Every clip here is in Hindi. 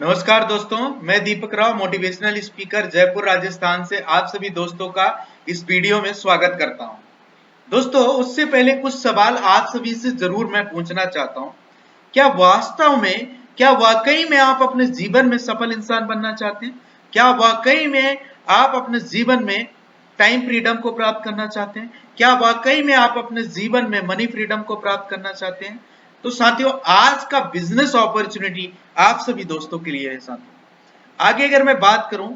नमस्कार दोस्तों, मैं दीपक राव मोटिवेशनल स्पीकर जयपुर राजस्थान से आप सभी दोस्तों का इस वीडियो में स्वागत करता हूं। दोस्तों, उससे पहले कुछ सवाल आप सभी से जरूर मैं पूछना चाहता हूं। क्या वाकई में आप अपने जीवन में सफल इंसान बनना चाहते हैं? क्या वाकई में आप अपने जीवन में टाइम फ्रीडम को प्राप्त करना चाहते हैं? क्या वाकई में आप अपने जीवन में मनी फ्रीडम को प्राप्त करना चाहते हैं? तो साथियों, आज का बिजनेस अपॉर्चुनिटी आप सभी दोस्तों के लिए है। साथियों, आगे अगर मैं बात करूं,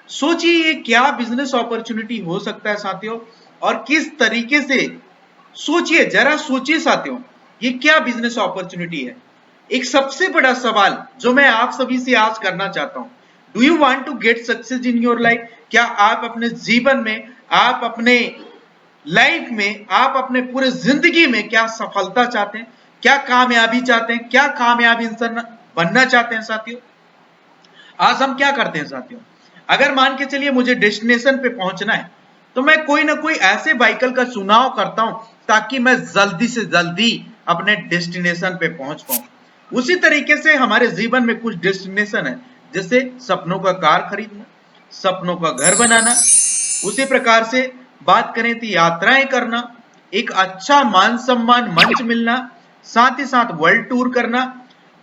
सोचिए ये क्या बिजनेस अपॉर्चुनिटी हो सकता है साथियों, और किस तरीके से सोचिए, जरा सोचिए साथियों, ये क्या बिजनेस अपॉर्चुनिटी है। एक सबसे बड़ा सवाल जो मैं आप सभी से आज करना चाहता हूं, do you want to get success in your life? क्या आप अपने जीवन में, आप अपने लाइफ में, आप अपने पूरे जिंदगी में क्या सफलता चाहते हैं? क्या कामयाबी चाहते हैं? क्या कामयाब इंसान बनना चाहते हैं साथियों? आज हम क्या करते हैं साथियों, अगर मान के चलिए मुझे डेस्टिनेशन पे पहुंचना है तो मैं कोई ना कोई ऐसे व्हीकल का चुनाव करता हूं ताकि मैं जल्दी से जल्दी अपने डेस्टिनेशन पे पहुंच पाऊं। उसी तरीके से हमारे जीवन में कुछ डेस्टिनेशन है, जैसे सपनों का कार खरीदना, सपनों का घर बनाना। उसी प्रकार से बात करें तो यात्राएं करना, एक अच्छा मान सम्मान मंच मिलना, साथ ही साथ वर्ल्ड टूर करना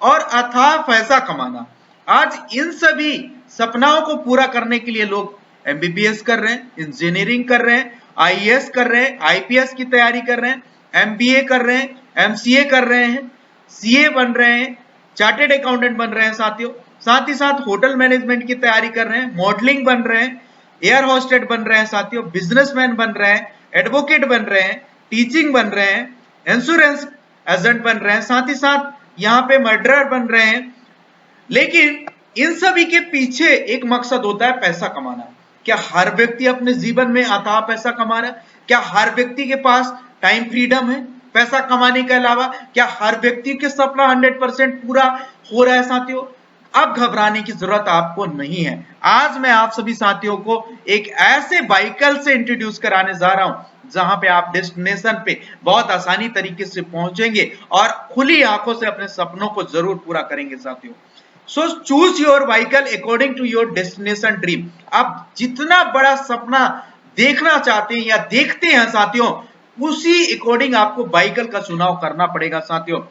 और अथाह पैसा कमाना। आज इन सभी सपनाओं को पूरा करने के लिए लोग एमबीबीएस कर रहे हैं, इंजीनियरिंग कर रहे हैं, आईएएस कर रहे हैं, आईपीएस की तैयारी कर रहे हैं, एमबीए कर रहे हैं, एमसीए कर रहे हैं, सीए बन रहे हैं, चार्टेड अकाउंटेंट बन रहे हैं साथियों। साथ ही साथ होटल मैनेजमेंट की तैयारी कर रहे हैं, मॉडलिंग बन रहे हैं, एयर होस्टेड बन रहे हैं साथियों, बिजनेसमैन बन रहे हैं, एडवोकेट बन रहे हैं, टीचिंग बन रहे हैं, इंश्योरेंस एजेंट बन रहे हैं, साथ ही साथ यहाँ पे मर्डरर बन रहे हैं। लेकिन इन सभी के पीछे एक मकसद होता है पैसा कमाना। क्या हर व्यक्ति अपने जीवन में अथाह पैसा कमा रहा है? क्या हर व्यक्ति के पास टाइम फ्रीडम है पैसा कमाने के अलावा? क्या हर व्यक्ति के सपना 100% पूरा हो रहा है साथियों? अब घबराने की जरूरत आपको नहीं है। आज मैं आप सभी साथियों को एक ऐसे व्हीकल से इंट्रोड्यूस कराने जा रहा हूं जहां पे आप डेस्टिनेशन पे बहुत आसानी तरीके से पहुंचेंगे और खुली आंखों से अपने सपनों को जरूर पूरा करेंगे साथियों। So choose your vehicle according to your destination dream. आप जितना बड़ा सपना देखना चाहते हैं या देखते हैं साथियों, उसी अकॉर्डिंग आपको व्हीकल का चुनाव करना पड़ेगा साथियों,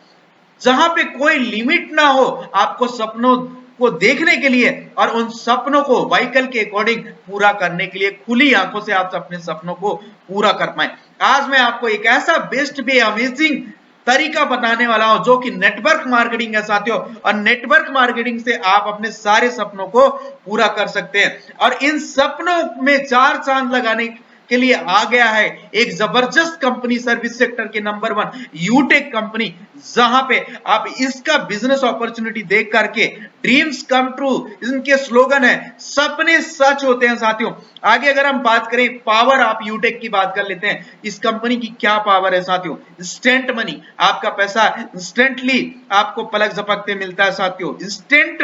जहां पे कोई लिमिट ना हो आपको सपनों को देखने के लिए और उन सपनों को व्हीकल के अकॉर्डिंग पूरा करने के लिए खुली आंखों से आप अपने सपनों को पूरा कर पाए। आज मैं आपको एक ऐसा बेस्ट वे, अमेजिंग तरीका बताने वाला हूं जो कि नेटवर्क मार्केटिंग है साथियों, और नेटवर्क मार्केटिंग से आप अपने सारे सपनों को पूरा कर सकते हैं। और इन सपनों में चार चांद लगाने के लिए आ गया है एक जबरदस्त कंपनी, सर्विस सेक्टर के नंबर 1 यूटेक कंपनी, जहां पे आप इसका बिजनेस अपॉर्चुनिटी देख करके ड्रीम्स कम ट्रू, इनके स्लोगन है सपने सच होते हैं साथियों। आगे अगर हम बात करें पावर ऑफ यूटेक की बात कर लेते हैं, इस कंपनी की क्या पावर है साथियों? इंस्टेंट मनी, आपका पैसा इंस्टेंटली आपको पलक झपकते मिलता है साथियों। इंस्टेंट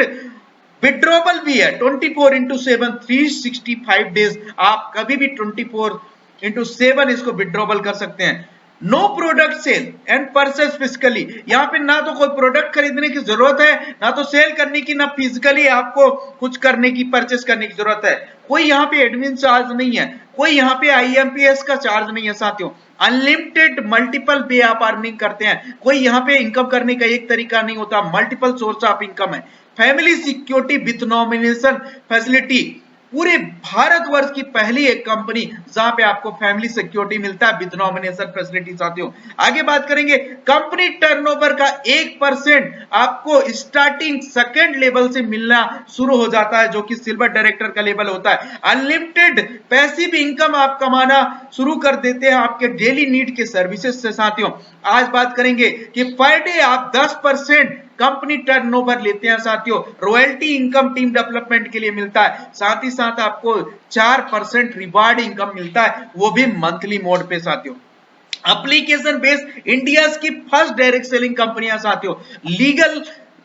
विड्रॉबल भी है 24/7 365 डेज, आप कभी भी 24/7 इसको विड्रॉबल कर सकते हैं। No product sale and purchase physically, यहाँ पे ना तो कोई प्रोडक्ट खरीदने की जरूरत है, ना तो सेल करने की, ना फिजिकली आपको कुछ करने की, परचेस करने की जरूरत है। कोई यहाँ पे एडमिन चार्ज नहीं है, कोई यहाँ पे आईएमपीएस का चार्ज नहीं है साथियों। अनलिमिटेड मल्टीपल वे आप अर्निंग करते हैं, कोई यहाँ पे इनकम करने का एक तरीका नहीं होता, मल्टीपल सोर्स ऑफ इनकम है। Family security with nomination facility, पूरे भारतवर्ष की पहली एक कंपनी जहां पे आपको फैमिली सिक्योरिटी मिलता है विद नॉमिनेशन फैसिलिटी साथियों। आगे बात करेंगे, कंपनी टर्नओवर का 1% आपको स्टार्टिंग सेकंड लेवल से मिलना शुरू हो जाता है, जो कि सिल्वर डायरेक्टर का लेवल होता है। अनलिमिटेड पैसिव इनकम आप कमाना शुरू कर देते हैं आपके डेली नीड के सर्विसेज से साथियों। आज बात करेंगे कि पर डे आप 10% कंपनी टर्नओवर लेते हैं साथियों। रॉयल्टी इनकम टीम डेवलपमेंट के लिए मिलता है, साथ ही साथ आपको 4% रिवार्ड इनकम मिलता है, वो भी मंथली मोड पे साथियों। एप्लीकेशन बेस्ड इंडिया की फर्स्ट डायरेक्ट सेलिंग कंपनियां साथियों, लीगल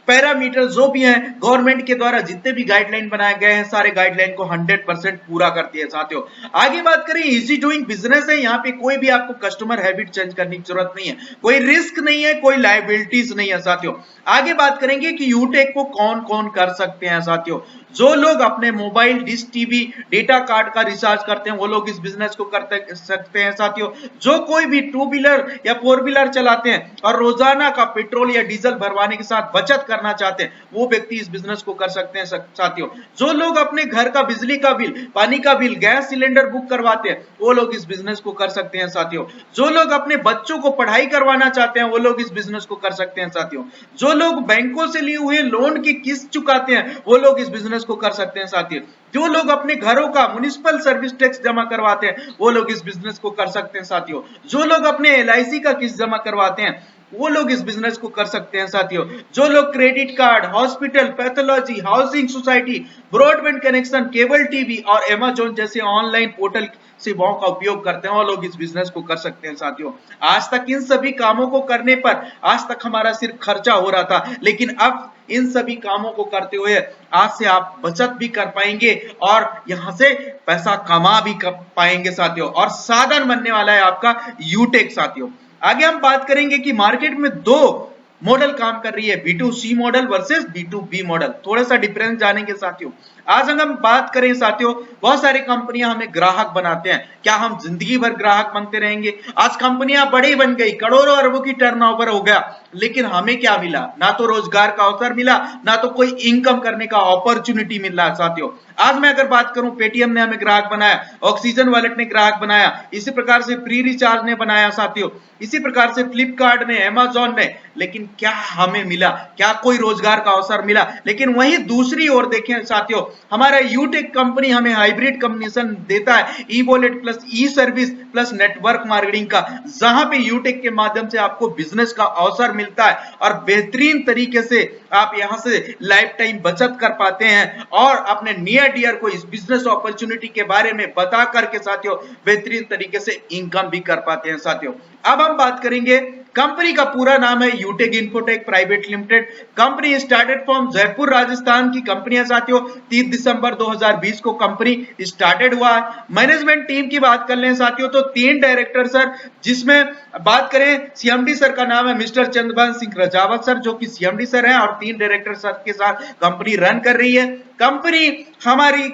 पैरामीटर जो भी हैं गवर्नमेंट के द्वारा जितने भी गाइडलाइन बनाए गए हैं सारे गाइडलाइन को 100% पूरा करती है साथियों। आगे बात करें इजी डूइंग बिजनेस है, यहाँ पे कोई भी आपको कस्टमर हैबिट चेंज करने की जरूरत नहीं है, कोई रिस्क नहीं है, कोई लायबिलिटीज नहीं है साथियों। आगे बात करेंगे कि यूटेक को कौन कौन कर सकते हैं साथियों। जो लोग अपने mobile, dish TV, data card का रिचार्ज करते हैं वो लोग इस बिजनेस को कर सकते हैं साथियों। जो कोई भी 2 व्हीलर या 4 व्हीलर चलाते हैं और रोजाना का पेट्रोल या डीजल भरवाने के साथ बचत करना चाहते हैं वो व्यक्ति इस बिजनेस को कर सकते हैं साथियों। जो लोग अपने घर का बिजली का बिल, पानी का बिल, गैस सिलेंडर बुक करवाते हैं वो लोग इस बिजनेस को कर सकते हैं साथियों। जो लोग अपने बच्चों को पढ़ाई करवाना चाहते हैं वो लोग इस बिजनेस को कर सकते हैं साथियों। जो लोग बैंकों से लिए हुए लोन की किस्त चुकाते हैं वो लोग इस बिजनेस को कर सकते हैं साथियों। जो लोग अपने घरों का म्युनिसिपल सर्विस टैक्स जमा करवाते हैं वो लोग इस बिजनेस को कर सकते हैं साथियों। जो लोग अपने LIC का किस्त जमा करवाते हैं वो लोग इस बिजनेस को कर सकते हैं साथियों। जो लोग credit card, hospital, pathology, housing society, broadband connection, cable TV और Amazon जैसे ऑनलाइन पोर्टल सेवाओं का उपयोग करते हैं वो लोग इस बिजनेस को कर सकते हैं साथियों। आज तक इन सभी कामों को करने पर आज तक हमारा सिर्फ खर्चा हो रहा था, लेकिन अब इन सभी कामों को करते हुए आज से आप बचत भी कर पाएंगे और यहां से पैसा कमा भी कर पाएंगे साथियों। और साधन बनने वाला है आपका यूटेक साथियों। आगे हम बात करेंगे कि मार्केट में 2 मॉडल काम कर रही है, B2C model versus B2B model. थोड़ा सा डिफरेंस जानेंगे साथियों। आज अगर हम बात करें साथियों, बहुत सारी कंपनियां हमें ग्राहक बनाते हैं। क्या हम जिंदगी भर ग्राहक बनते रहेंगे? आज कंपनियां बड़ी बन गई, करोड़ों अरबों की टर्नओवर हो गया, लेकिन हमें क्या मिला? ना तो रोजगार का अवसर मिला, ना तो कोई इनकम करने का अपॉर्चुनिटी मिल रहा है साथियों। आज मैं अगर बात करूं, पेटीएम ने हमें ग्राहक बनाया, ऑक्सीजन वॉलेट ने ग्राहक बनाया, इसी प्रकार से फ्री रिचार्ज ने बनाया साथियों, इसी प्रकार से फ्लिपकार्ट ने, Amazon ने, लेकिन क्या हमें मिला? क्या कोई रोजगार का अवसर मिला? लेकिन वहीं दूसरी ओर देखें साथियों, हमारा यूटेक कंपनी हमें हाइब्रिड कॉम्बिनेशन देता है, ई वॉलेट प्लस ई सर्विस प्लस नेटवर्क मार्केटिंग का, जहां पे यूटेक के माध्यम से आपको बिजनेस का अवसर मिलता है और बेहतरीन तरीके से आप यहां से लाइफ टाइम बचत कर पाते हैं और अपने नियर डियर को इस बिजनेस अपॉर्चुनिटी के बारे में बता करके साथियों बेहतरीन तरीके से इनकम भी कर पाते हैं साथियों। अब हम बात करेंगे, कंपनी का पूरा नाम है Utech Infotech private limited. Company started from Jaipur Rajasthan की कंपनी है साथियों। 30 दिसंबर 2020 को कंपनी स्टार्टेड हुआ है। मैनेजमेंट टीम की बात कर लें साथियों तो 3 डायरेक्टर सर, जिसमें बात करें CMD सर का नाम है मिस्टर चंद्रभान सिंह रजावत सर, जो कि CMD सर हैं और 3 डायरेक्टर सर के साथ कंपनी रन कर रही है। कंपनी हमारी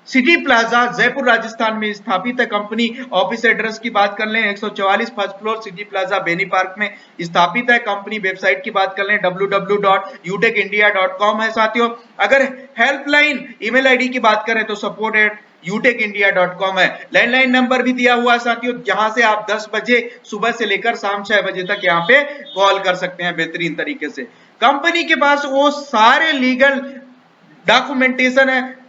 सिटी प्लाजा जयपुर राजस्थान में स्थापित है। कंपनी ऑफिस एड्रेस की बात कर लें 144 first floor city plaza Bani Park में स्थापित है। कंपनी वेबसाइट की बात कर लें www.utekindia.com है साथियों। अगर हेल्पलाइन ईमेल आईडी की बात करें तो support@utekindia.com है। लैंडलाइन नंबर भी दिया हुआ है साथियों, जहां से आप 10 बजे सुबह से लेकर शाम 6 बजे तक यहाँ पे कॉल कर सकते हैं बेहतरीन तरीके से। कंपनी के पास वो सारे लीगल डॉक्यूमेंटेशन है,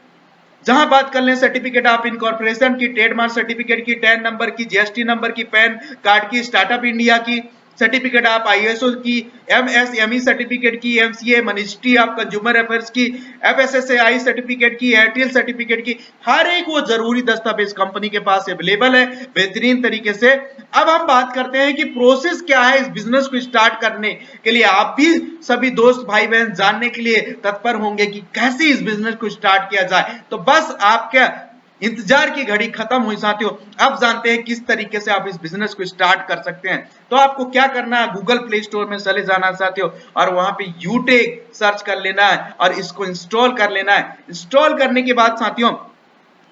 जहां बात कर लें सर्टिफिकेट ऑफ इनकॉर्पोरेशन की, ट्रेडमार्क सर्टिफिकेट की, 10 नंबर की, GST नंबर की, पैन कार्ड की, स्टार्टअप इंडिया की, सर्टिफिकेट ऑफ ISO की, MSME सर्टिफिकेट की, MCA ministry of consumer affairs की, FSSAI सर्टिफिकेट की, एयरटेल सर्टिफिकेट की, हर एक वो जरूरी दस्तावेज कंपनी के पास अवेलेबल है बेहतरीन तरीके से। अब हम बात करते हैं कि प्रोसेस क्या है इस बिजनेस को स्टार्ट करने के लिए। आप भी सभी दोस्त भाई बहन जानने के लिए तत्पर होंगे कि कैसे इस बिजनेस को स्टार्ट किया जाए, तो बस आपके इंतजार की घड़ी खत्म हुई साथियों। अब जानते हैं किस तरीके से आप इस बिजनेस को स्टार्ट कर सकते हैं। तो आपको क्या करना है, गूगल प्ले स्टोर में चले जाना साथियों और वहां पे यूटेक सर्च कर लेना है और इसको इंस्टॉल कर लेना है। इंस्टॉल करने के बाद साथियों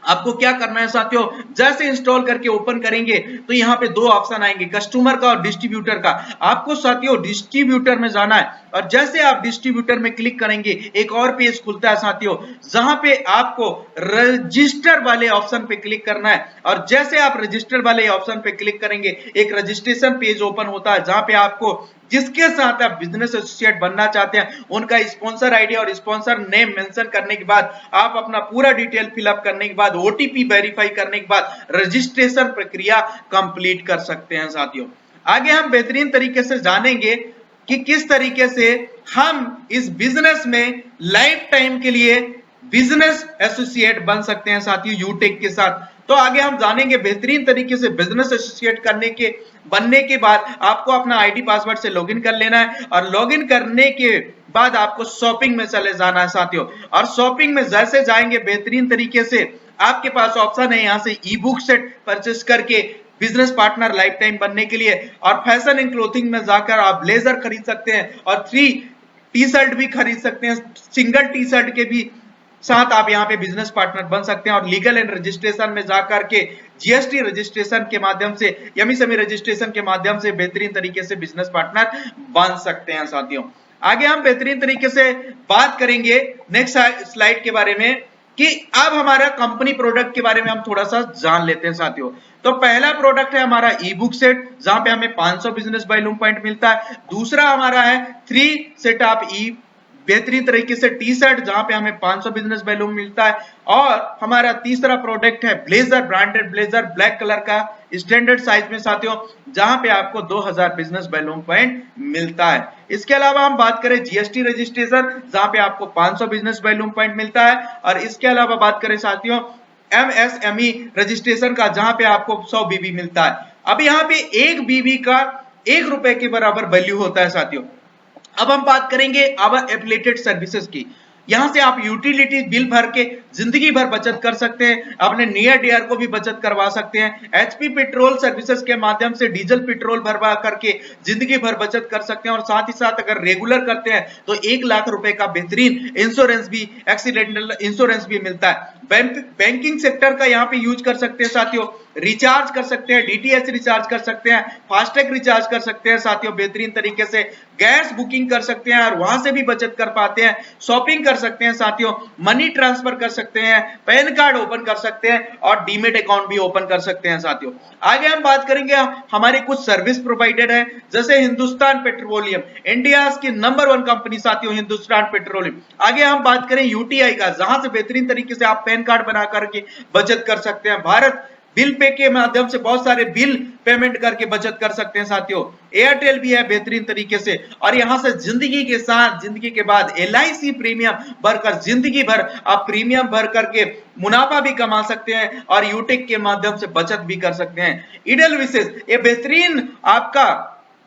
आपको क्या करना है साथियों, जैसे इंस्टॉल करके ओपन करेंगे तो यहाँ पे 2 ऑप्शन आएंगे, कस्टमर का और डिस्ट्रीब्यूटर का। आपको साथियों डिस्ट्रीब्यूटर में जाना है और जैसे आप डिस्ट्रीब्यूटर में क्लिक करेंगे एक और पेज खुलता है साथियों, जहां पे आपको रजिस्टर वाले ऑप्शन पे क्लिक करना है और जैसे आप रजिस्टर वाले ऑप्शन पे क्लिक करेंगे एक रजिस्ट्रेशन पेज ओपन होता है, जहां पे आपको जिसके साथ आप बिजनेस एसोसिएट बनना चाहते हैं उनका स्पॉन्सर आईडी और स्पॉन्सर नेम मेंशन करने के बाद आप अपना पूरा डिटेल फिलअप करने के बाद OTP वेरीफाई करने के बाद रजिस्ट्रेशन प्रक्रिया कंप्लीट कर सकते हैं साथियों। आगे हम बेहतरीन तरीके से जानेंगे कि किस तरीके से हम इस बिजनेस में लाइफ टाइम के लिए बिजनेस एसोसिएट बन सकते हैं साथियों यूटेक के साथ। तो आगे हम जानेंगे बेहतरीन तरीके से बिजनेस एसोसिएट बनने के बाद आपको अपना आईडी पासवर्ड से लॉगिन कर लेना है और लॉगिन करने के बाद आपको शॉपिंग में चले जाना है साथियों। और शॉपिंग में जैसे जाएंगे बेहतरीन तरीके से आपके पास ऑप्शन है यहाँ से ई बुक सेट परचेस करके बिजनेस पार्टनर लाइफ टाइम बनने के लिए, और फैशन एंड क्लोथिंग में जाकर आप ब्लेजर खरीद सकते हैं और 3 टी शर्ट भी खरीद सकते हैं, सिंगल टी शर्ट के भी साथ आप यहाँ पे बिजनेस पार्टनर बन सकते हैं। और लीगल एंड रजिस्ट्रेशन में जाकर के जीएसटी रजिस्ट्रेशन के माध्यम से, एमएसएमई रजिस्ट्रेशन के माध्यम से बेहतरीन तरीके से बिजनेस पार्टनर बन सकते हैं साथियों। आगे हम बेहतरीन तरीके से बात करेंगे नेक्स्ट स्लाइड के बारे में कि अब हमारा कंपनी प्रोडक्ट के बारे में हम थोड़ा सा जान लेते हैं साथियों। तो पहला प्रोडक्ट है हमारा ई बुक सेट, जहां पे हमें 500 बिजनेस बाय पॉइंट मिलता है। दूसरा हमारा है 3 सेट ऑफ ई बेहतरीन तरीके से टी शर्ट, जहां पे हमें 500 बिजनेस बैलून मिलता है। और हमारा तीसरा प्रोडक्ट है blazer, branded blazer black colour का स्टैंडर्ड साइज में साथियों, जहां पे आपको 2000 बिजनेस बैलून पॉइंट मिलता है। इसके अलावा हम बात करें जीएसटी रजिस्ट्रेशन, जहां पे आपको 500 बिजनेस बैलून पॉइंट मिलता है। और इसके अलावा बात करें साथियों एमएसएमई रजिस्ट्रेशन का, जहां पे आपको 100 बीबी मिलता है। अब यहाँ पे एक बीबी का 1 रुपए के बराबर वैल्यू होता है साथियों। अब हम बात करेंगे आवर एफिलिएटेड सर्विसेज की। यहां से आप यूटिलिटी बिल भर के जिंदगी भर बचत कर सकते हैं, अपने नियर डियर को भी बचत करवा सकते हैं। एचपी पेट्रोल सर्विसेज के माध्यम से डीजल पेट्रोल भरवा करके जिंदगी भर बचत कर सकते हैं। और साथ ही साथ अगर रेगुलर करते हैं तो 1 लाख रुपए का बेहतरीन इंश्योरेंस भी, एक्सीडेंटल इंश्योरेंस भी मिलता है। बैंकिंग सेक्टर का यहाँ पे यूज कर सकते हैं साथियों, रिचार्ज कर सकते हैं, डीटीएच रिचार्ज कर सकते हैं, फास्टैग रिचार्ज कर सकते हैं साथियों बेहतरीन तरीके से, गैस बुकिंग कर सकते हैं और वहां से भी बचत कर पाते हैं, शॉपिंग कर सकते हैं साथियों, मनी ट्रांसफर कर सकते हैं, पैन कार्ड ओपन कर सकते हैं और डीमेट अकाउंट भी ओपन कर सकते हैं साथियों। आगे हम बात करेंगे हमारे कुछ सर्विस प्रोवाइडर है, जैसे हिंदुस्तान पेट्रोलियम, इंडिया की नंबर 1 कंपनी साथियों हिंदुस्तान पेट्रोलियम। आगे हम बात करें यूटीआई का, जहां से बेहतरीन तरीके से आप पैन कार्ड बना करके बचत कर सकते हैं। भारत बिल पे के माध्यम से बहुत सारे बिल पेमेंट करके बचत कर सकते हैं साथियों। एयरटेल भी है बेहतरीन तरीके से। और यहां से जिंदगी के साथ, जिंदगी के बाद एलआईसी प्रीमियम भरकर जिंदगी भर आप प्रीमियम भर करके मुनाफा भी कमा सकते हैं और यूटेक के माध्यम से बचत भी कर सकते हैं। ईडल विशेष ये बेहतरीन आपका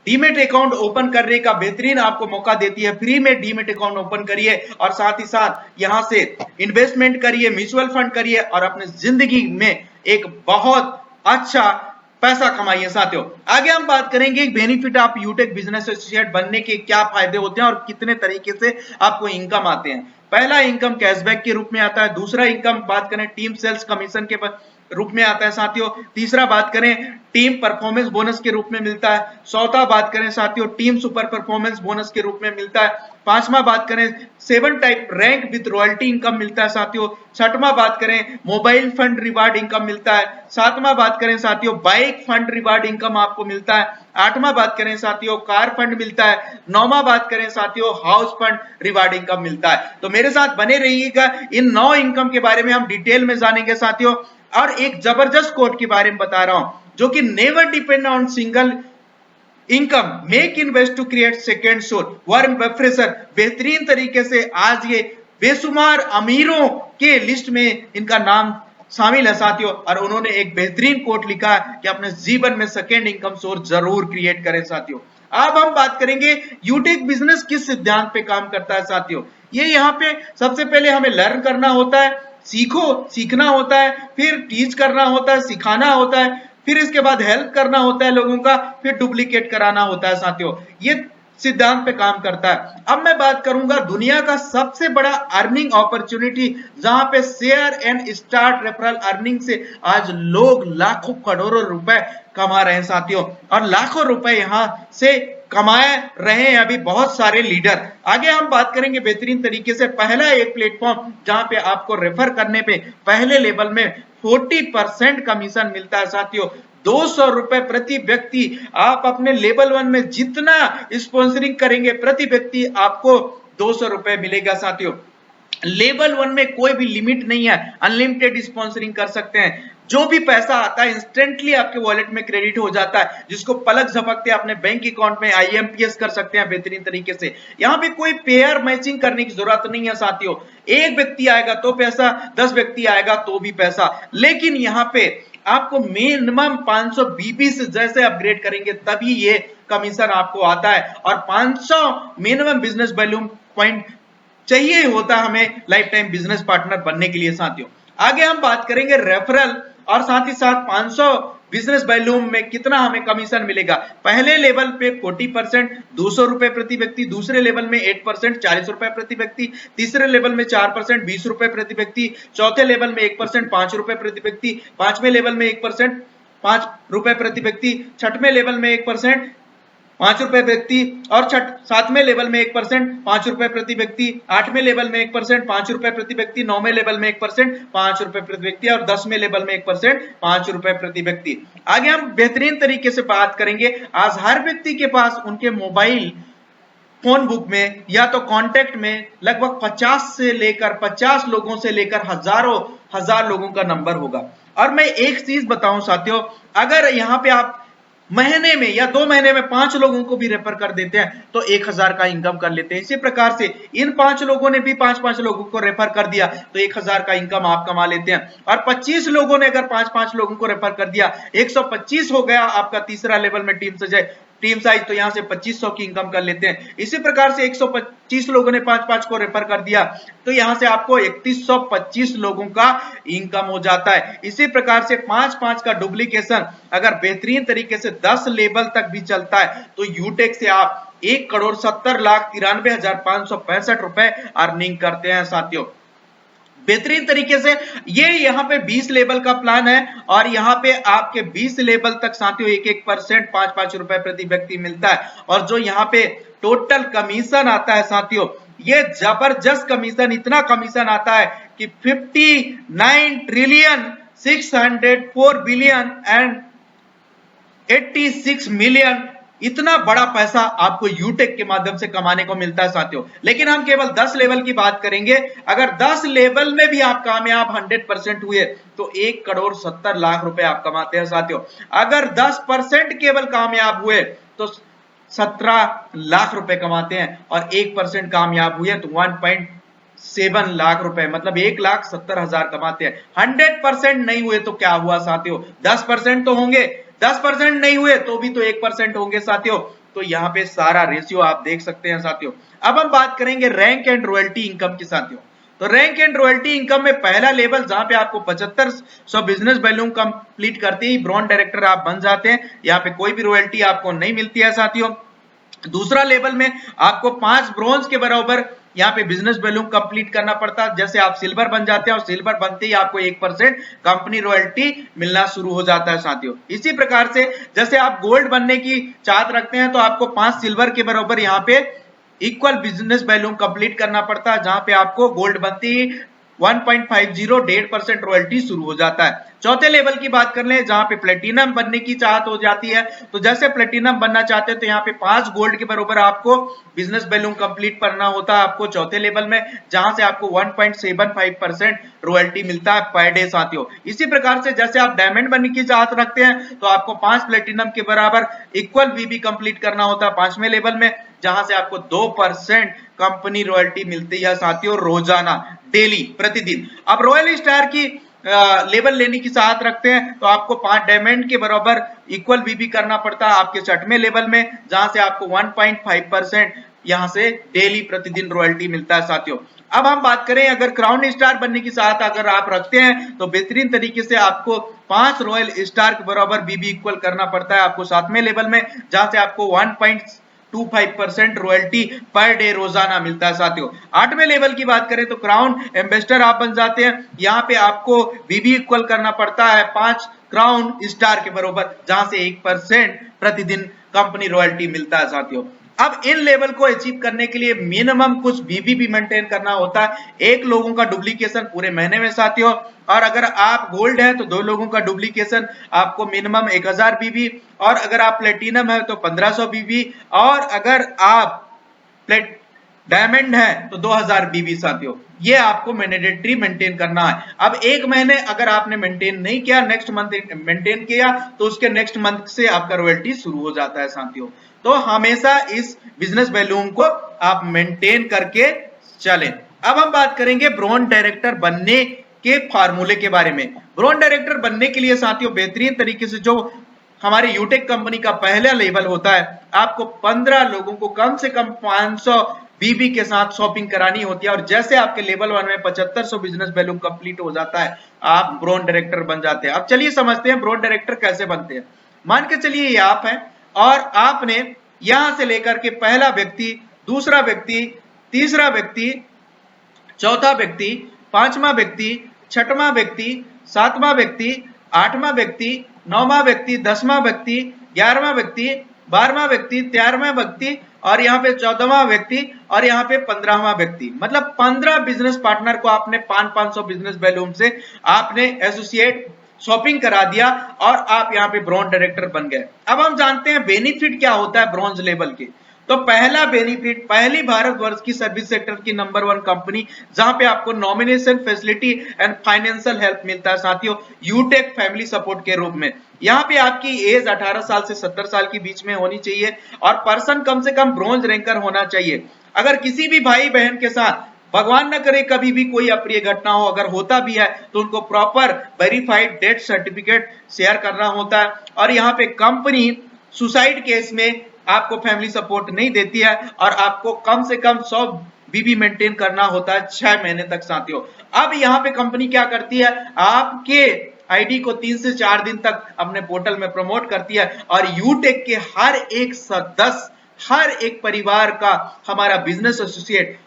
डीमेट अकाउंट ओपन करने का बेहतरीन आपको मौका देती है। फ्री में डीमेट अकाउंट ओपन करिए और साथ ही साथ यहां से इन्वेस्टमेंट करिए, म्यूचुअल फंड करिए और अपने जिंदगी में एक बहुत अच्छा पैसा कमाइए साथियों। आगे हम बात करेंगे बेनिफिट ऑफ यूटेक बिजनेस एसोसिएट बनने के क्या फायदे होते हैं और कितने तरीके से आपको इनकम आते हैं। पहला इनकम कैशबैक के रूप में आता है। दूसरा इनकम बात करें टीम सेल्स कमीशन के रूप में आता है साथियों। तीसरा बात करें टीम परफॉर्मेंस बोनस के रूप में मिलता है। चौथा बात करें साथियों टीम सुपर परफॉर्मेंस बोनस के रूप में मिलता है। पांचवा बात करें 7 type rank with royalty income मिलता है साथियों। छठवां बात करें मोबाइल फंड रिवार्ड इनकम मिलता है। सातवां बात करें साथियों बाइक फंड रिवार्ड इनकम आपको मिलता है। आठवां बात करें साथियों कार फंड मिलता है। नौवां बात करें साथियों हाउस फंड रिवार्ड इनकम मिलता है। तो मेरे साथ बने रहिएगा, इन 9 इनकम के बारे में हम डिटेल में जानेंगे साथियों। और एक जबरदस्त कोट के बारे में बता रहा हूं जो कि never depend on single income, make invest to create second source. Warren Buffett बेहतरीन तरीके से आज ये बेशुमार अमीरों के लिस्ट में इनका नाम शामिल है साथियों। और उन्होंने एक बेहतरीन कोट लिखा कि अपने जीवन में सेकेंड इनकम सोर्स जरूर क्रिएट करें साथियों। अब हम बात करेंगे यूटेक बिजनेस किस सिद्धांत पे काम करता है साथियों। ये यहाँ पे सबसे पहले हमें लर्न करना होता है, सीखना होता है, फिर टीच करना होता है, सिखाना होता है, फिर इसके बाद हेल्प करना होता है लोगों का, फिर डुप्लीकेट कराना होता है साथियों। ये सिद्धांत पे काम करता है। अब मैं बात करूंगा दुनिया का सबसे बड़ा अर्निंग अपॉर्चुनिटी, जहां पे share and start referral earning से आज लोग लाखों करोड़ों रुपए कमा रहे हैं साथियों। और लाखों रुपए यहां से कमाए रहे हैं अभी बहुत सारे लीडर। आगे हम बात करेंगे बेहतरीन तरीके से पहला एक प्लेटफॉर्म जहां पे आपको रेफर करने पे पहले लेवल में 40% कमीशन मिलता है साथियों। 200 रुपए प्रति व्यक्ति। आप अपने लेवल 1 में जितना स्पॉन्सरिंग करेंगे प्रति व्यक्ति आपको 200 रुपए मिलेगा साथियों। लेवल 1 में कोई भी लिमिट नहीं है, अनलिमिटेड स्पॉन्सरिंग कर सकते हैं। जो भी पैसा आता है इंस्टेंटली आपके वॉलेट में क्रेडिट हो जाता है, जिसको पलक झपकते अपने बैंक अकाउंट में आईएमपीएस कर सकते हैं बेहतरीन तरीके से। यहाँ पे कोई पेयर मैचिंग करने की जरूरत नहीं है साथियों। एक व्यक्ति आएगा तो पैसा, 10 व्यक्ति आएगा तो भी पैसा। लेकिन यहाँ पे आपको मिनिमम 500 बीबी से जैसे अपग्रेड करेंगे तभी ये कमीशन आपको आता है। और 500 मिनिमम बिजनेस वॉल्यूम पॉइंट चाहिए होता हमें लाइफ टाइम बिजनेस पार्टनर बनने के लिए साथियों। आगे हम बात करेंगे रेफरल और साथ ही साथ 500 बिजनेस वॉल्यूम में कितना हमें कमीशन मिलेगा। पहले लेवल पे 40% 200 रुपए प्रति व्यक्ति, दूसरे लेवल में 8% 40 रुपए प्रति व्यक्ति, तीसरे लेवल में 4% 20 रुपए प्रति व्यक्ति, चौथे लेवल में 1% 5 रुपए प्रति व्यक्ति, पांचवें लेवल में 1% 5 रुपए प्रति व्यक्ति, छठवें लेवल में 1% 5 रुपए व्यक्ति और सातवें लेवल में 1% 5 रुपए प्रति व्यक्ति, आठवें लेवल में 1% 5 रुपए प्रति व्यक्ति, नौवें लेवल में 1% 5 रुपए प्रति व्यक्ति और 10वें लेवल में 1% 5 रुपए प्रति व्यक्ति। आगे हम बेहतरीन तरीके से बात करेंगे। आज हर व्यक्ति के पास उनके मोबाइल फोन बुक में या तो कांटेक्ट में लगभग 50 लोगों से लेकर हजार लोगों का नंबर होगा। और मैं एक चीज बताऊं साथियों, अगर यहाँ पे आप महीने में या 2 महीने में 5 लोगों को भी रेफर कर देते हैं तो 1000 का इनकम कर लेते हैं। इसी प्रकार से इन 5 लोगों ने भी 5 लोगों को रेफर कर दिया तो 1000 का इनकम आप कमा लेते हैं। और 25 लोगों ने अगर 5 लोगों को रेफर कर दिया, 125 हो गया आपका तीसरा लेवल में टीम साइज, तो यहां से 2500 की इनकम कर लेते हैं। इसी प्रकार से 125 लोगों ने 5 को रेफर कर दिया तो यहां से आपको 3125 लोगों का इनकम हो जाता है। इसी प्रकार से 5 का डुप्लीकेशन अगर बेहतरीन तरीके से 10 लेवल तक भी चलता है तो यूटेक से आप 1,70,93,565 रुपए अर्निंग करते हैं साथियों। बेहतरीन तरीके से ये यहाँ पे 20 लेवल का प्लान है और यहाँ पे आपके 20 लेवल तक साथियों 1% 5 रुपए प्रति व्यक्ति मिलता है। और जो यहाँ पे टोटल कमीशन आता है साथियों, ये जबरदस्त कमीशन, इतना कमीशन आता है कि 59,604,000,086,000,000 इतना बड़ा पैसा आपको यूटेक के माध्यम से कमाने को मिलता है साथियों। लेकिन हम केवल 10 लेवल की बात करेंगे। अगर 10 लेवल में भी आप कामयाब 100% हुए तो 1,70,00,000 रुपए आप कमाते हैं साथियों। अगर 10% केवल कामयाब हुए तो 17 लाख रुपए कमाते हैं और 1% कामयाब हुए तो 1.7 लाख रुपए, मतलब 1,70,000 कमाते हैं। 100% नहीं हुए तो क्या हुआ साथियों, 10% तो होंगे, 10% नहीं हुए तो भी तो 1% होंगे साथियों। तो यहाँ पे सारा रेशियो आप देख सकते हैं साथियों। अब हम बात करेंगे रैंक एंड रॉयल्टी इनकम की साथियों। तो रैंक एंड रॉयल्टी इनकम में पहला लेवल जहां पे आपको 7500 बिजनेस वैल्यूम कंप्लीट करते ही ब्रॉन्ज डायरेक्टर आप बन जाते हैं। यहाँ पे कोई भी रॉयल्टी आपको नहीं मिलती है साथियों। दूसरा लेवल में आपको 5 ब्रॉन्ज के बराबर यहाँ पे बिजनेस वैल्यूम कंप्लीट करना पड़ता है। जैसे आप सिल्वर बन जाते हैं और सिल्वर बनते ही आपको 1% कंपनी रॉयल्टी मिलना शुरू हो जाता है साथियों। इसी प्रकार से जैसे आप गोल्ड बनने की चाहत रखते हैं तो आपको 5 सिल्वर के बराबर यहाँ पे इक्वल बिजनेस वैल्यूम कंप्लीट करना पड़ता है, जहां पे आपको गोल्ड बनते ही 1.50 रॉयल्टी शुरू हो जाता है। चौथे लेवल की बात कर लें, जहां पे प्लेटिनम बनने की चाहत हो जाती है, तो जैसे प्लेटिनम बनना चाहते हैं तो यहाँ पे 5 गोल्ड के बराबर आपको बिजनेस वैल्यूम कंप्लीट करना होता है आपको चौथे लेवल में, जहां से आपको 1.75% रॉयल्टी मिलता है पर डे साथियों। इसी प्रकार से जैसे आप डायमंड बनने की चाहत रखते हैं तो आपको 5 प्लेटिनम के बराबर इक्वल वीबी कंप्लीट करना होता है 5वें लेवल में, जहां से आपको 2% कंपनी रॉयल्टी मिलती है साथियों रोजाना, डेली, प्रतिदिन। अब रॉयल स्टार की लेवल लेने की चाहत रखते हैं तो आपको 5 डायमंड के बराबर इक्वल वीबी करना पड़ता है आपके 6वें लेवल में, जहां से आपको 1.5% यहां से डेली प्रतिदिन रॉयल्टी मिलता है साथियों। अब हम बात करें अगर क्राउन स्टार बनने की चाहत अगर आप रखते हैं तो बेहतरीन तरीके से आपको 5 रॉयल स्टार के बराबर बीबी इक्वल करना पड़ता है आपको 7वें लेवल में, जहां से आपको 1.25% रॉयल्टी पर डे रोजाना मिलता है साथियों। 8वें लेवल की बात करें तो क्राउन एम्बेसडर आप बन जाते हैं। यहाँ पे आपको बीबी इक्वल करना पड़ता है 5 क्राउन स्टार के बराबर, जहां से 1% प्रतिदिन कंपनी रॉयल्टी मिलता है साथियों। अब इन लेवल को अचीव करने के लिए मिनिमम कुछ बीबी भी मेंटेन करना होता है। 1 लोगों का डुप्लीकेशन पूरे महीने में साथियों, और अगर आप गोल्ड है तो 2 लोगों का डुप्लीकेशन आपको मिनिमम 1000 बीबी, और अगर आप प्लेटिनम है तो 1500 बीबी, और अगर आप डायमंड है तो 2000 बीबी साथियों। ये आपको मैंडेटरी मेंटेन करना है। अब 1 महीने अगर आपने मेंटेन नहीं किया, नेक्स्ट मंथ मेंटेन किया तो उसके नेक्स्ट मंथ से आपका रॉयल्टी शुरू हो जाता है साथियों। तो हमेशा इस बिजनेस वैल्यूम को आप मेंटेन करके चलें। अब हम बात करेंगे ब्रॉन्ज डायरेक्टर बनने के फार्मूले के बारे में। ब्रॉन्ज डायरेक्टर बनने के लिए साथियों बेहतरीन तरीके से जो हमारे यूटेक कंपनी का पहला लेवल होता है, आपको 15 लोगों को कम से कम 500 बीबी के साथ शॉपिंग करानी होती है, और जैसे आपके लेवल 1 में 7500 बिजनेस वैल्यू कंप्लीट हो जाता है, आप ब्रोन डायरेक्टर बन जाते हैं। अब चलिए समझते हैं ब्रोन डायरेक्टर कैसे बनते हैं। मान के चलिए ये आप है, और आपने यहां से लेकर के पहला व्यक्ति, दूसरा व्यक्ति, तीसरा व्यक्ति, चौथा व्यक्ति, पांचवा व्यक्ति, छठवां व्यक्ति, सातवां व्यक्ति, आठवां व्यक्ति, नौवां व्यक्ति, 10वां व्यक्ति, 11वां व्यक्ति, 12वां व्यक्ति, 13वां व्यक्ति, और यहाँ पे 14वां व्यक्ति, और यहाँ पे 15वां व्यक्ति। मतलब 15 बिजनेस पार्टनर को आपने 500 बिजनेस वैल्यूम से आपने एसोसिएट शॉपिंग करा दिया, और आप यहाँ पे ब्रॉन्ज डायरेक्टर बन गए। अब हम जानते हैं बेनिफिट क्या होता है ब्रॉन्ज लेवल के। तो पहला बेनिफिट, पहली भारतवर्ष की सर्विस सेक्टर की नंबर 1 कंपनी जहां पे आपको nomination facility and financial help मिलता है साथियों, यूटेक फैमिली सपोर्ट के रूप में। यहाँ पे आपकी एज 18 साल से 70 साल के बीच में होनी चाहिए, और पर्सन कम से कम ब्रॉन्ज रैंकर होना चाहिए। अगर किसी भी भाई बहन के साथ भगवान न करे कभी भी कोई अप्रिय घटना हो, अगर होता भी है तो उनको proper verified death certificate share करना होता है। और यहाँ पे कंपनी सुसाइड केस में आपको फैमिली सपोर्ट नहीं देती है, और आपको कम से कम 100 बीबी मेंटेन करना होता है 6 महीने तक साथियों। अब यहाँ पे कंपनी क्या करती है, आपके आईडी को 3 से 4 दिन तक अपने पोर्टल में प्रमोट करती है, और यूटेक के हर एक सदस्य, हर एक परिवार का हमारा बिजनेस एसोसिएट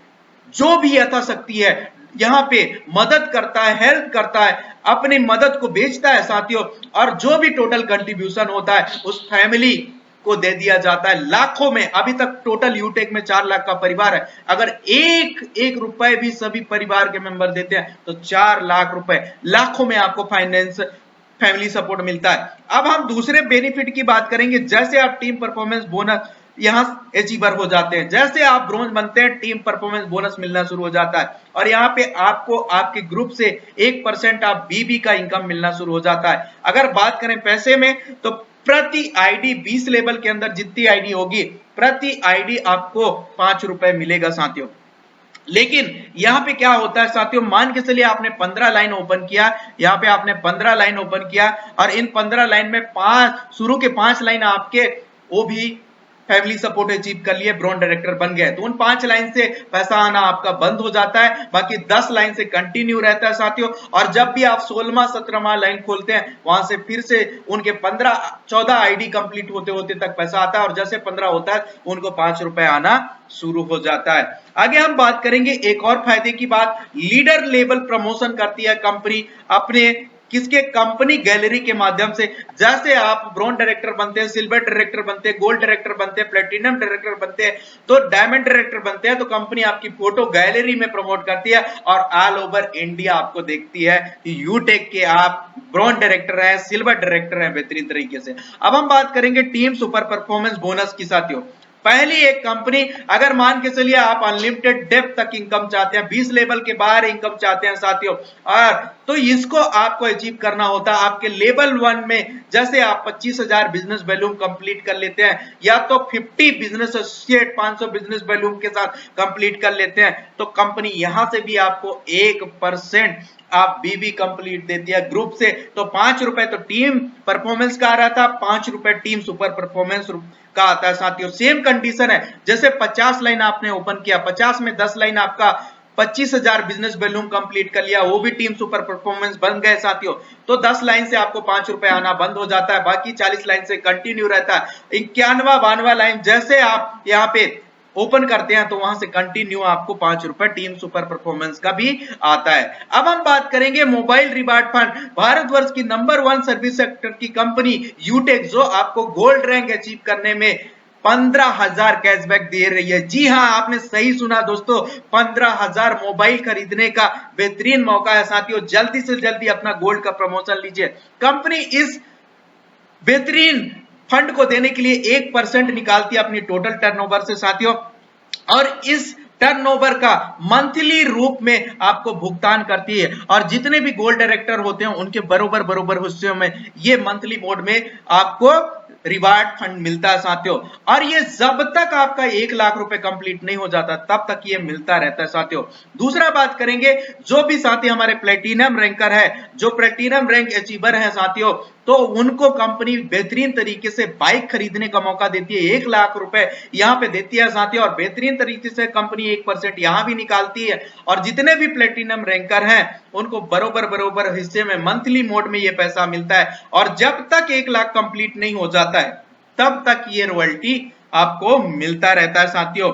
जो भी यथाशक्ति है यहाँ पे मदद करता है, हेल्प करता है, अपनी मदद को बेचता है साथियों, और जो भी टोटल कंट्रीब्यूशन होता है उस फैमिली को दे दिया जाता है लाखों में। अभी तक टोटल यूटेक में 4 लाख का परिवार है, अगर एक रुपए भी सभी परिवार के मेंबर देते हैं तो 4 लाख रुपए, लाखों में आपको फाइनेंस फैमिली सपोर्ट मिलता है। अब हम दूसरे बेनिफिट की बात करेंगे। जैसे आप टीम परफॉर्मेंस बोनस यहाँ अचीवर हो जाते हैं, जैसे आप ब्रोंज बनते हैं टीम परफॉर्मेंस बोनस मिलना शुरू हो जाता है, और यहाँ पे आपको आपके ग्रुप से 1% आप बीबी का इनकम मिलना शुरू हो जाता है। अगर बात करें पैसे में तो प्रति आईडी 20 लेवल के अंदर जितनी आईडी होगी प्रति आईडी आपको 5 रुपए मिलेगा साथियों। लेकिन यहाँ पे क्या होता है साथियों, मान के चलिए आपने 15 लाइन ओपन किया, यहाँ पे आपने 15 लाइन ओपन किया, और इन 15 लाइन में शुरू के 5 लाइन आपके वो भी फैमिली सपोर्ट अचीव कर लिए, ब्रोन डायरेक्टर बन गए, तो उन 5 लाइन से पैसा आना आपका बंद हो जाता है, बाकी 10 लाइन से कंटिन्यू रहता है साथियों। और जब भी आप 16वां 17वां लाइन खोलते हैं वहां से फिर से उनके 15-14 आईडी कंप्लीट होते होते तक पैसा आता है, और जैसे 15 होता है उनको 5 रुपए आना शुरू हो जाता है। आगे हम बात करेंगे एक और फायदे की बात, लीडर लेवल प्रमोशन करती है कंपनी अपने किसके, कंपनी गैलरी के माध्यम से। जैसे आप ब्रोंज डायरेक्टर बनते हैं, सिल्वर डायरेक्टर बनते हैं, गोल्ड डायरेक्टर बनते हैं, प्लेटिनम डायरेक्टर बनते हैं, तो डायमंड डायरेक्टर बनते हैं, तो कंपनी आपकी फोटो गैलरी में प्रमोट करती है, और ऑल ओवर इंडिया आपको देखती है कि यूटेक के आप ब्रोंज डायरेक्टर है, सिल्वर डायरेक्टर है, बेहतरीन तरीके से। अब हम बात करेंगे टीम सुपर परफॉर्मेंस बोनस की साथियों। पहली एक कंपनी, अगर मान के चलिए आप अनलिमिटेड डेप्थ तक इनकम चाहते हैं, 20 लेवल के बाहर इनकम चाहते हैं साथियों, और तो इसको आपको अचीव करना होता है आपके लेवल 1 में। जैसे आप 25,000 बिजनेस वैल्यूम कंप्लीट कर लेते हैं, या तो 50 बिजनेस एसोसिएट 500 बिजनेस वैल्यूम के साथ कंप्लीट कर लेते हैं, तो कंपनी यहां से भी आपको 1% आप बीबी कंप्लीट देती है ग्रुप से। तो 5 रुपए तो टीम परफॉर्मेंस का आ रहा था, 5 रुपए टीम सुपर परफॉर्मेंस का आता है साथियों। सेम कंडीशन है, जैसे 50 लाइन आपने ओपन किया, 50 में 10 लाइन आपका 25,000 बिजनेस वैल्यूम कंप्लीट कर लिया, वो भी टीम सुपर परफॉर्मेंस बन गए साथियों, तो 10 लाइन से आपको 5 रुपए आना बंद हो जाता है, बाकी 40 लाइन से कंटिन्यू रहता है। 91वां 92वां लाइन जैसे आप यहाँ पे ओपन करते हैं तो वहां से कंटिन्यू आपको 5 रुपए टीम सुपर परफॉर्मेंस का भी आता है। अब हम बात करेंगे मोबाइल रिवार्ड फंड, भारतवर्ष की नंबर 1 सर्विस सेक्टर की कंपनी यूटेक, जो आपको गोल्ड रैंक अचीव करने में 15,000 कैशबैक दे रही है। जी हां, आपने सही सुना दोस्तों, 15,000 मोबाइल खरीदने का बेहतरीन मौका है साथियों। जल्दी से जल्दी अपना गोल्ड का प्रमोशन लीजिए। कंपनी इस बेहतरीन फंड को देने के लिए 1% निकालती है अपनी टोटल टर्नओवर से साथियों, और इस टर्नओवर का मंथली रूप में आपको भुगतान करती है, और जितने भी गोल्ड डायरेक्टर होते हैं उनके बरोबर हिस्सों में ये मंथली मोड में आपको रिवार्ड फंड मिलता है साथियों। और ये जब तक आपका 1 लाख रुपए कंप्लीट नहीं हो जाता तब तक ये मिलता रहता है साथियों। दूसरा बात करेंगे, जो भी साथी हमारे प्लेटिनम रैंकर है, जो प्लेटिनम रैंक अचीवर है साथियों, तो उनको कंपनी बेहतरीन तरीके से बाइक खरीदने का मौका देती है। 1 लाख रुपए यहां पे देती है साथियों, और बेहतरीन तरीके से कंपनी 1% यहां भी निकालती है। और जितने भी प्लेटिनम रैंकर हैं उनको बरोबर हिस्से में मंथली मोड में ये पैसा मिलता है। और जब तक 1 लाख कंप्लीट नहीं हो जाता है तब तक ये रॉयल्टी आपको मिलता रहता है साथियों।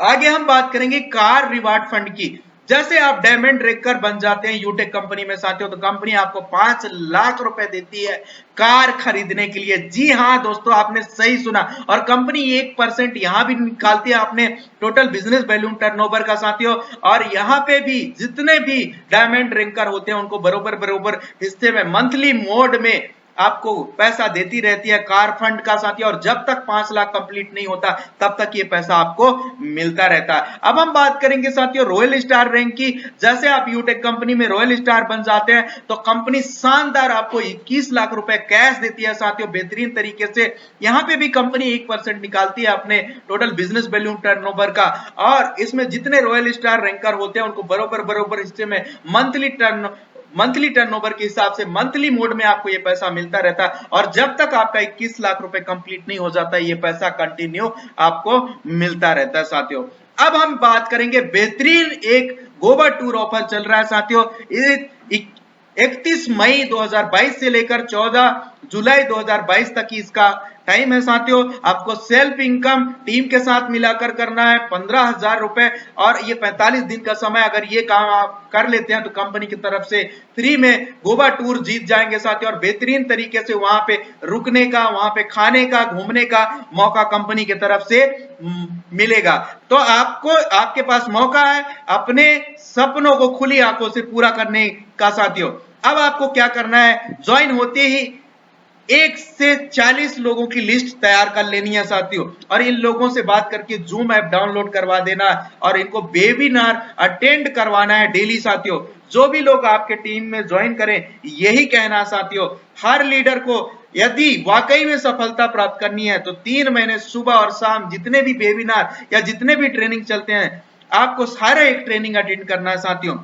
आगे हम बात करेंगे कार रिवार्ड फंड की। जैसे आप डायमंड रैंकर बन जाते हैं यूटेक कंपनी में साथियों, तो कंपनी आपको 5 लाख रुपए देती है कार खरीदने के लिए। जी हां दोस्तों, आपने सही सुना। और कंपनी 1% यहां भी निकालती है आपने टोटल बिजनेस वैल्यू टर्नओवर का साथियों। और यहां पे भी जितने भी डायमंड रैंकर होते हैं उनको बरोबर हिस्से में मंथली मोड में आपको पैसा देती रहती है कार फंड का साथियों। और जब तक 5 लाख कंप्लीट नहीं होता तब तक ये पैसा आपको मिलता रहता है। अब हम बात करेंगे साथियों रॉयल स्टार रैंक की। जैसे आप यूटेक कंपनी में रॉयल स्टार बन जाते हैं तो कंपनी शानदार आपको 21 लाख रुपए कैश देती है साथियों, बेहतरीन तरीके से। यहां पे भी कंपनी 1% निकालती है अपने टोटल बिजनेस वैल्यू टर्नओवर का। और इसमें जितने रॉयल स्टार रैंकर होते हैं उनको बरोबर हिस्से में मंथली टर्नओवर के हिसाब से मंथली मोड में आपको ये पैसा मिलता रहता है। और जब तक आपका 21 लाख रुपए कंप्लीट नहीं हो जाता ये पैसा कंटिन्यू आपको मिलता रहता है साथियों। अब हम बात करेंगे बेहतरीन एक गोवा टूर ऑफर चल रहा है साथियों। 31 मई 2022 से लेकर 14 जुलाई 2022 तक की इसका टाइम है साथियों। आपको सेल्फ इनकम टीम के साथ मिलाकर करना है 15,000 रुपए। और ये 45 दिन का समय, अगर ये काम आप कर लेते हैं तो कंपनी की तरफ से फ्री में गोवा टूर जीत जाएंगे साथियों। और बेहतरीन तरीके से वहां पे रुकने का, वहां पे खाने का, घूमने का मौका कंपनी की तरफ से मिलेगा। तो आपके पास मौका है अपने सपनों को खुली आंखों से पूरा करने का साथियों। अब आपको क्या करना है, ज्वाइन होते ही 1 से 40 लोगों की लिस्ट तैयार कर लेनी है साथियों। और इन लोगों से बात करके जूम ऐप डाउनलोड करवा देना और इनको वेबिनार अटेंड करवाना है डेली साथियों। जो भी लोग आपके टीम में ज्वाइन करें यही कहना साथियों, हर लीडर को यदि वाकई में सफलता प्राप्त करनी है तो 3 महीने सुबह और शाम जितने भी वेबिनार या जितने भी ट्रेनिंग चलते हैं आपको सारे एक ट्रेनिंग अटेंड करना है साथियों।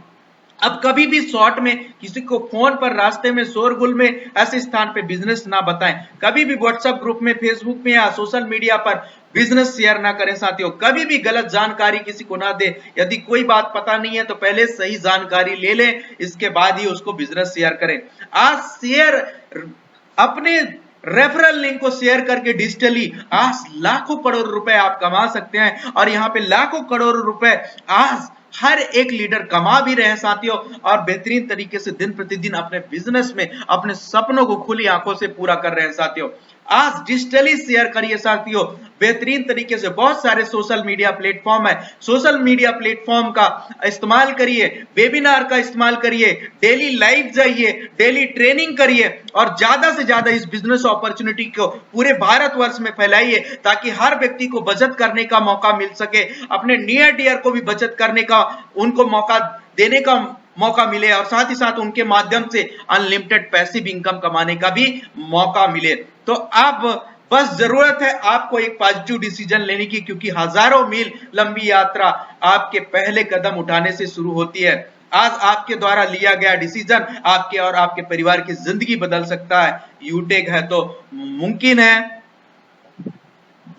अब कभी भी शॉर्ट में किसी को फोन पर, रास्ते में, शोरगुल में ऐसे स्थान पे बिजनेस ना बताएं। कभी भी व्हाट्सएप ग्रुप में, फेसबुक में या सोशल मीडिया पर बिजनेस शेयर ना करें साथियों। कभी भी गलत जानकारी किसी को ना दे। यदि कोई बात पता नहीं है तो पहले सही जानकारी ले लें, इसके बाद ही उसको बिजनेस शेयर करें। आज अपने रेफरल लिंक को शेयर करके डिजिटली आज लाखों करोड़ रुपए आप कमा सकते हैं। और यहाँ पे लाखों करोड़ रुपए आज हर एक लीडर कमा भी रहे हैं साथियों। और बेहतरीन तरीके से दिन प्रतिदिन अपने बिजनेस में अपने सपनों को खुली आंखों से पूरा कर रहे हैं साथियों। आज डिजिटली शेयर करिए साथियों, बेहतरीन तरीके से। बहुत सारे सोशल मीडिया प्लेटफॉर्म है, सोशल मीडिया प्लेटफॉर्म का इस्तेमाल करिए, वेबिनार का इस्तेमाल करिए, डेली लाइव जाइए, डेली ट्रेनिंग करिए और ज्यादा से ज्यादा इस बिजनेस अपॉर्चुनिटी को पूरे भारतवर्ष में फैलाइए ताकि हर व्यक्ति को बचत करने का मौका मिल सके, अपने नियर डियर को भी बचत करने का उनको मौका देने का मौका मिले और साथ ही साथ उनके माध्यम से अनलिमिटेड पैसिव इनकम कमाने का भी मौका मिले। तो अब बस जरूरत है आपको एक पॉजिटिव डिसीजन लेने की, क्योंकि हजारों मील लंबी यात्रा आपके पहले कदम उठाने से शुरू होती है। आज आपके द्वारा लिया गया डिसीजन आपके और आपके परिवार की जिंदगी बदल सकता है। यूटेक है तो मुमकिन है।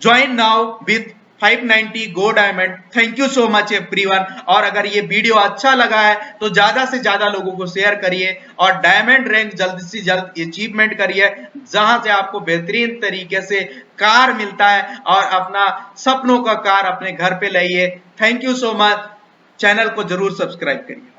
Join now with 590 go diamond. Thank you so much everyone. और अगर ये वीडियो अच्छा लगा है तो ज्यादा से ज्यादा लोगों को शेयर करिए और डायमंड रैंक जल्द से जल्द अचीवमेंट करिए, जहां से आपको बेहतरीन तरीके से कार मिलता है और अपना सपनों का कार अपने घर पे लाइए। Thank you so much. Channel को जरूर सब्सक्राइब करिए।